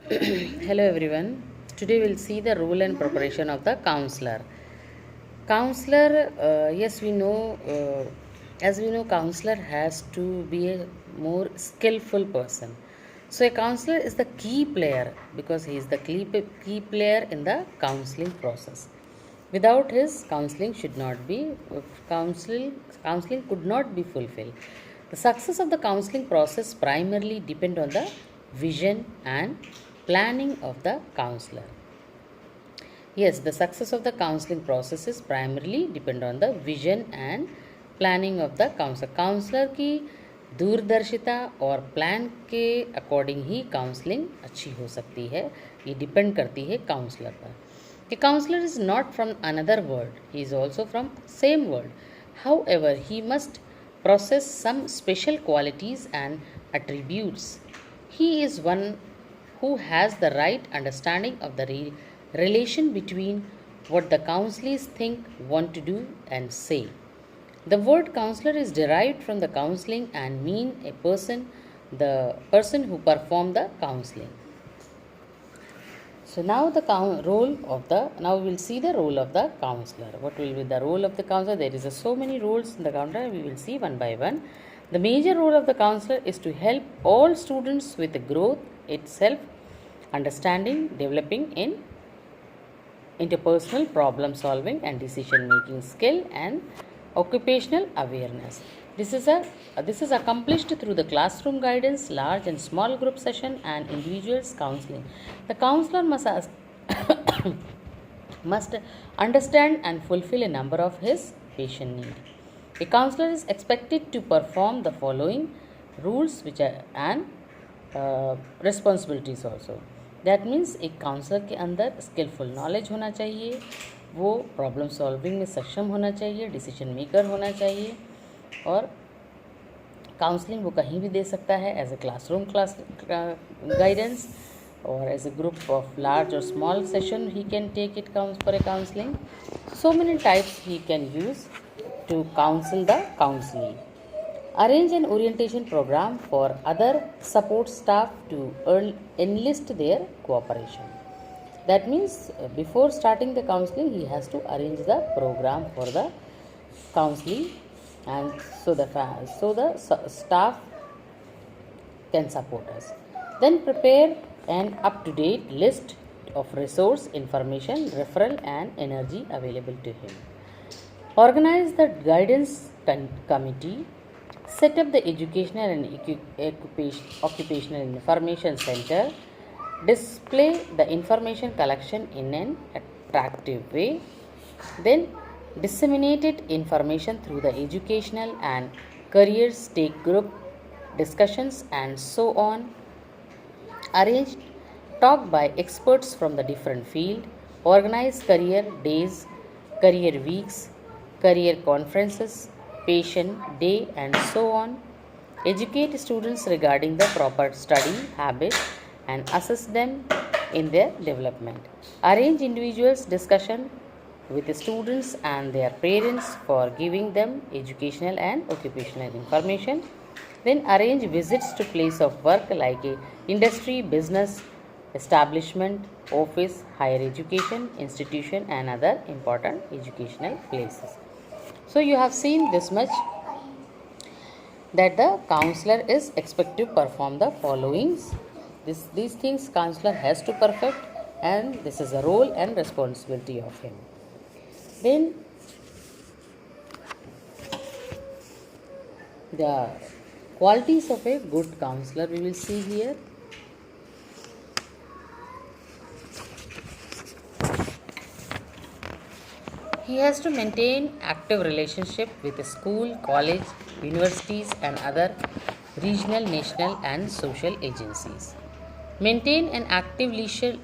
Hello everyone. Today we'll see the role and preparation of the counselor. Counselor, yes, we know, as we know, counselor has to be a more skillful person. So, a counselor is the key player because he is the key player in the counseling process. Without his, counseling should not be counseling could not be fulfilled. The success of the counseling process primarily depend on the vision and planning of the counselor. Yes, the success of the counseling process is primarily depend on the vision and planning of the counselor. Counsellor की दूरदर्शिता और plan के according ही counselling अच्छी हो सकती है. ये depend करती है काउंसलर पर. A counselor is not from another world. He is also from same world. However, he must possess some special qualities and attributes. He is one who has the right understanding of the relation between what the counsellors think, want to do, and say. The word counselor is derived from the counseling and mean the person who perform the counseling. So now now we will see the role of the counselor. What will be the role of the counselor? There is so many roles in the counselor. We will see one by one. The major role of the counselor is to help all students with the growth itself, understanding, developing in interpersonal problem solving and decision making skill and occupational awareness. This is accomplished through the classroom guidance, large and small group session, and individuals counseling. The counselor must understand and fulfill a number of his patient need. A counselor is expected to perform the following rules which are and responsibilities also. That means एक counsellor के अंदर skilful knowledge होना चाहिए, वो problem solving में सक्षम होना चाहिए, डिसीजन मेकर होना चाहिए, और काउंसलिंग वो कहीं भी दे सकता है as a classroom class guidance और as a group of large और small session he can take it for a counselling. So many types he can use to counsel the counselee. Arrange an orientation program for other support staff to enlist their cooperation. That means before starting the counseling, he has to arrange the program for the counseling, and so the staff can support us. Then prepare an up-to-date list of resource information, referral, and energy available to him. Organize the guidance committee. Set up the educational and occupational information center. Display the information collection in an attractive way. Then disseminated information through the educational and career stake group discussions and so on. Arrange talk by experts from the different field. Organize career days, career weeks, career conferences, patient day, and so on. Educate students regarding the proper study habit and assess them in their development. Arrange individuals discussion with the students and their parents for giving them educational and occupational information. Then arrange visits to place of work like a industry, business establishment, office, higher education institution, and other important educational places. So you have seen this much, that the counselor is expected to perform the followings. These things counselor has to perfect, and this is a role and responsibility of him. Then the qualities of a good counselor we will see here. He has to maintain active relationship with the school, college, universities, and other regional, national, and social agencies. Maintain an active leadership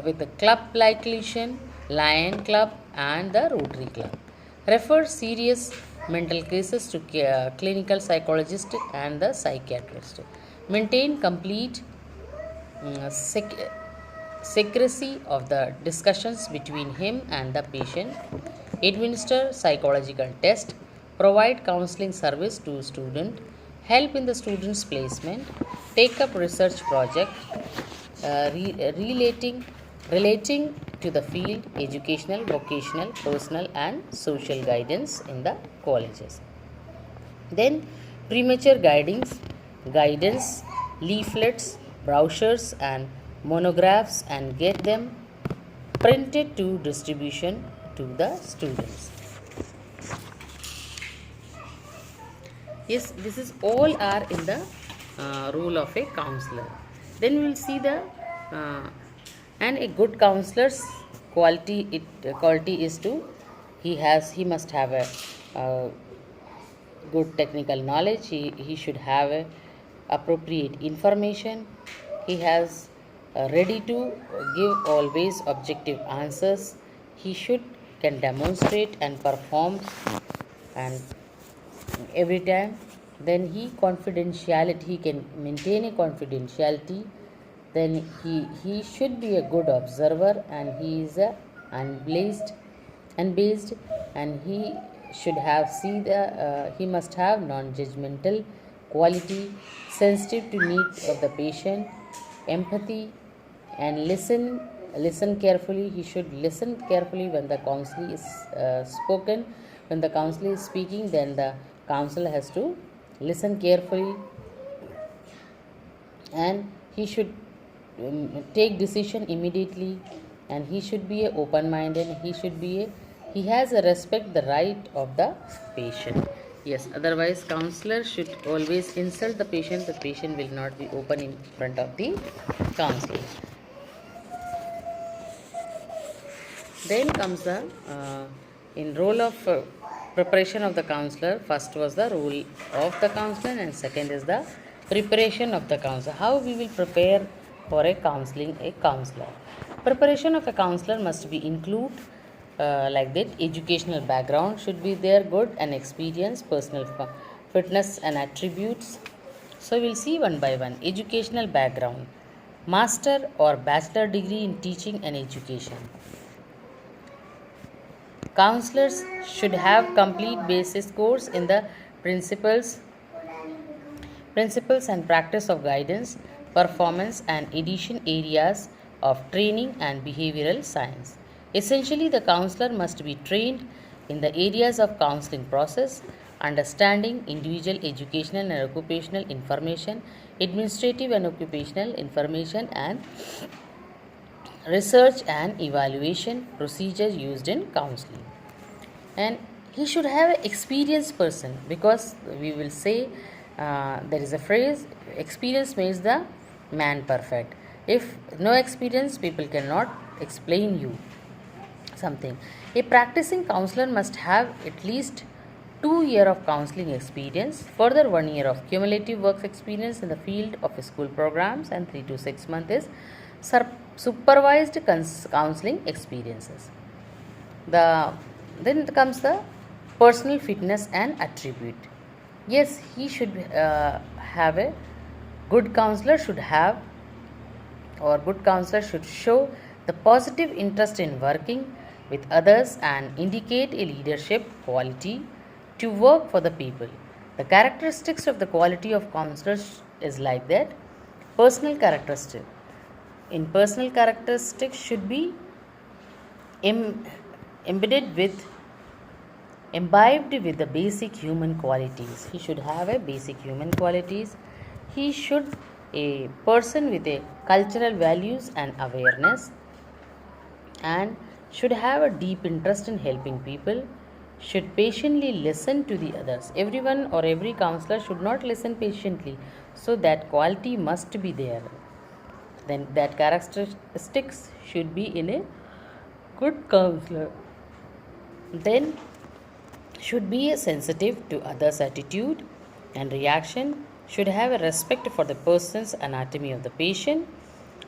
with the club like Legion, Lion Club, and the Rotary Club. Refer serious mental cases to clinical psychologist and the psychiatrist. Maintain complete secrecy of the discussions between him and the patient. Administer psychological test. Provide counseling service to student. help in the student's placement, take up research project relating to the field, educational, vocational, personal and social guidance in the colleges. Then premature guidance, leaflets, brochures and monographs, and get them printed to distribution to the students. Yes, this is all are in the role of a counselor. Then we will see the and a good counselor's quality is to he must have a good technical knowledge. He should have a appropriate information. He has ready to give always objective answers. He should can demonstrate and perform and every time. Then he can maintain a confidentiality. Then he should be a good observer, and he is a unbased, and he should have he must have non-judgmental quality, sensitive to needs of the patient, empathy, and listen carefully. He should listen carefully when the counselor is spoken. When the counselor is speaking, then the counselor has to listen carefully, and he should take decision immediately, and he should be a open minded. He has a respect the right of the patient. Yes, otherwise counselor should always insult the patient. The patient will not be open in front of the counselor. Then comes the in role of preparation of the counselor. First was the role of the counselor, and second is the preparation of the counselor. How we will prepare for a counselor. Preparation of a counselor must be include like that. Educational background should be there, good, and experience, personal fitness and attributes. So we'll see one by one. Educational background: master or bachelor degree in teaching and education. Counselors should have complete basis course in the principles and practice of guidance, performance and edition areas of training and behavioral science. Essentially, the counselor must be trained in the areas of counseling process, understanding individual educational and occupational information, administrative and occupational information, and research and evaluation procedures used in counseling. And he should have an experienced person, because we will say there is a phrase, experience makes the man perfect. If no experience, people cannot explain you something. A practicing counselor must have at least 2 years of counseling experience, further 1 year of cumulative work experience in the field of school programs, and 3 to 6 months is supervised counseling experiences. Then comes the personal fitness and attribute. Yes, he should have a good counselor should have, or good counselor should show the positive interest in working with others and indicate a leadership quality to work for the people. The characteristics of the quality of counselors is like that. Personal characteristic. In personal characteristics should be imbibed with the basic human qualities. He should have a basic human qualities. He should a person with a cultural values and awareness, and should have a deep interest in helping people, should patiently listen to the others. Everyone or every counselor should not listen patiently, so that quality must be there. Then that characteristics should be in a good counselor. Then should be sensitive to others' attitude and reaction, should have a respect for the person's anatomy of the patient,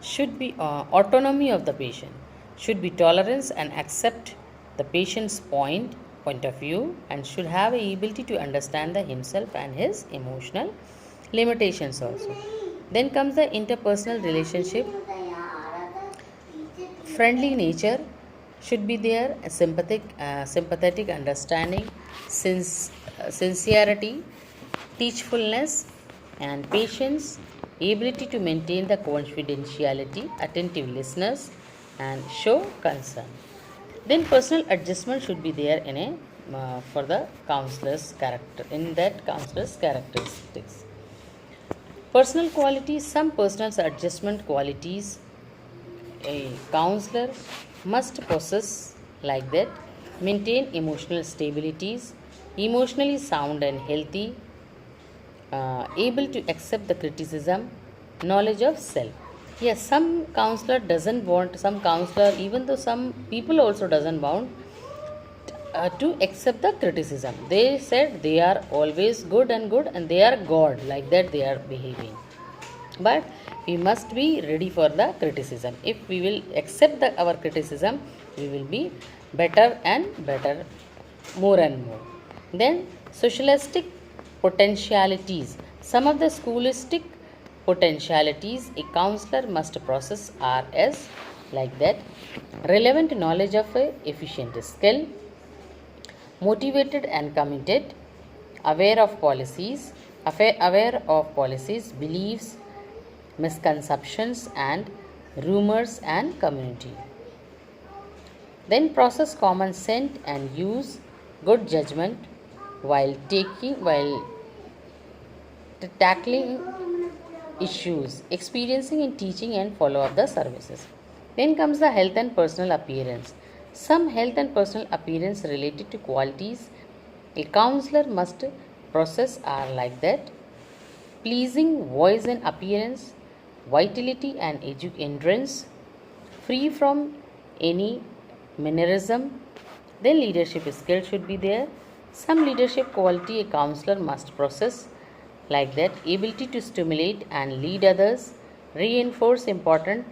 should be autonomy of the patient, should be tolerance and accept the patient's point of view, and should have a ability to understand himself and his emotional limitations also. Then comes the interpersonal relationship. Friendly nature should be there, a sympathetic understanding, sincerity, teachfulness and patience, ability to maintain the confidentiality, attentive listeners, and show concern. Then personal adjustment should be there in a for the counselor's character, in that counselor's characteristics. Personal qualities, some personal adjustment qualities a counselor must possess, like that: maintain emotional stabilities, emotionally sound and healthy, able to accept the criticism, knowledge of self. Yes, some counselor doesn't want, some counselor, even though some people also doesn't want to accept the criticism. They said they are always good and they are God, like that they are behaving. But we must be ready for the criticism. If we will accept our criticism, we will be better and better, more and more. Then socialistic potentialities. Some of the schoolistic potentialities a counselor must process are as, like that: relevant knowledge of a efficient skill, motivated and committed, aware of policies, beliefs, misconceptions and rumors and community. Then process common sense and use good judgment while tackling issues, experiencing in teaching and follow up the services. Then comes the health and personal appearance. Some health and personal appearance related to qualities a counselor must process are, like that: pleasing voice and appearance, vitality and endurance, free from any mannerism. Then leadership skill should be there. Some leadership quality a counselor must process, like that: ability to stimulate and lead others, reinforce important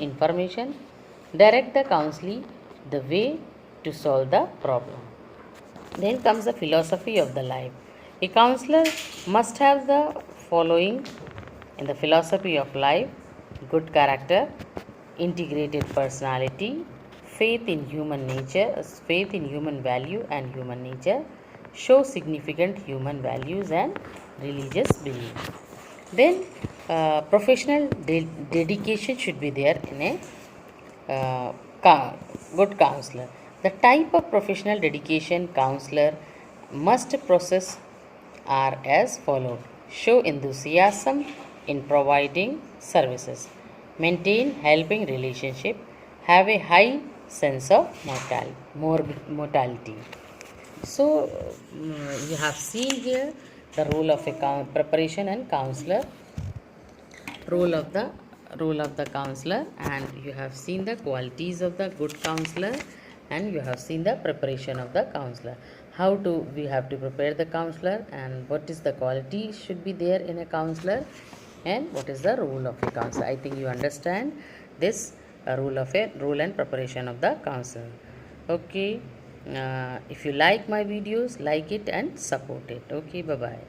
information, direct the counselee the way to solve the problem. Then comes the philosophy of the life. A counselor must have the following in the philosophy of life: good character, integrated personality, faith in human nature, faith in human value and human nature, show significant human values and religious belief. Then professional dedication should be there in a good counselor. The type of professional dedication counselor must process are as follows: show enthusiasm in providing services, maintain helping relationship, have a high sense of mortality. So you have seen here the role of a preparation and counselor, role of the counselor, and you have seen the qualities of the good counselor, and you have seen the preparation of the counselor. How do we have to prepare the counselor, and what is the quality should be there in a counselor, and what is the role of a counselor. I think you understand this role and preparation of the counselor. Okay, if you like my videos, like it and support it. Okay, bye bye.